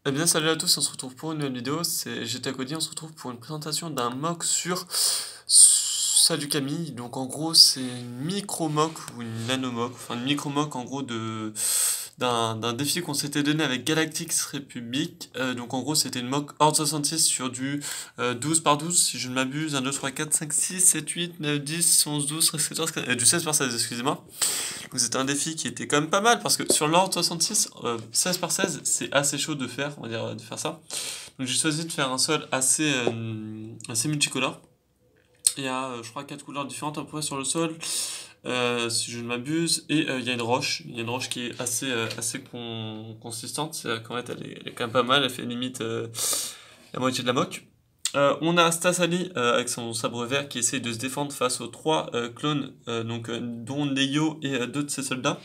Eh bien salut à tous, on se retrouve pour une nouvelle vidéo, c'est GTA Cody, on se retrouve pour une présentation d'un mock sur Salut Camille. Donc en gros c'est une micro mock ou une nano mock, enfin une micro mock en gros d'un défi qu'on s'était donné avec Galactix Republic. Donc en gros c'était une mock Horde 66 sur du 12 par 12 si je ne m'abuse, 1, 2, 3, 4, 5, 6, 7, 8, 9, 10, 11, 12, 13, 14, 15, du 16 par 16 excusez-moi. Donc c'était un défi qui était quand même pas mal parce que sur l'ordre 66, 16 par 16, c'est assez chaud de faire, on va dire, de faire ça. Donc j'ai choisi de faire un sol assez multicolore. Il y a, je crois, 4 couleurs différentes à peu près sur le sol, si je ne m'abuse. Et il y a une roche. Il y a une roche qui est assez consistante. Qu'en fait, elle est quand même pas mal. Elle fait limite la moitié de la moque. On a Stasali avec son sabre vert qui essaie de se défendre face aux trois clones, dont Neyo et deux de ses soldats.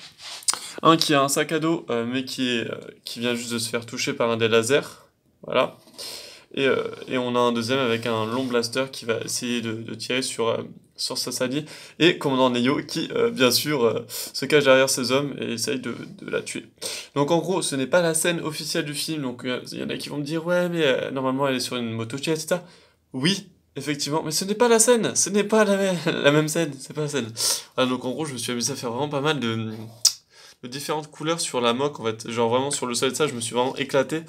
Un qui a un sac à dos, mais qui vient juste de se faire toucher par un des lasers. Voilà. Et on a un deuxième avec un long blaster qui va essayer de tirer sur Sasali. Et commandant Neyo qui, bien sûr, se cache derrière ses hommes et essaye de la tuer. Donc en gros, ce n'est pas la scène officielle du film. Donc il y en a qui vont me dire, ouais, mais normalement elle est sur une moto-jet, etc. Oui, effectivement, mais ce n'est pas la scène. Ce n'est pas la même scène. C'est pas la scène. Voilà, donc en gros, je me suis amusé à faire vraiment pas mal de différentes couleurs sur la moque, en fait. Genre vraiment sur le sol de ça, je me suis vraiment éclaté.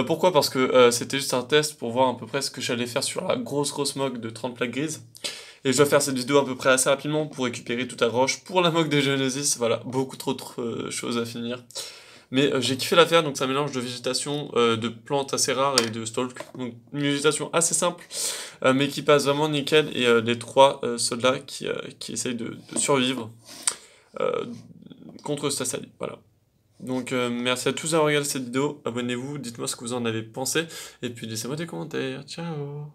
Pourquoi? Parce que c'était juste un test pour voir à peu près ce que j'allais faire sur la grosse moque de 30 plaques grises. Et je dois faire cette vidéo à peu près assez rapidement pour récupérer toute la roche pour la moque de Genesis. Voilà, beaucoup trop de choses à finir. Mais j'ai kiffé la faire, donc c'est un mélange de végétation, de plantes assez rares et de stalk. Donc une végétation assez simple, mais qui passe vraiment nickel. Et les trois soldats qui essayent de survivre euh, contre Stasali. Voilà. Donc merci à tous d'avoir regardé cette vidéo, abonnez-vous, dites-moi ce que vous en avez pensé, et puis laissez-moi des commentaires, ciao!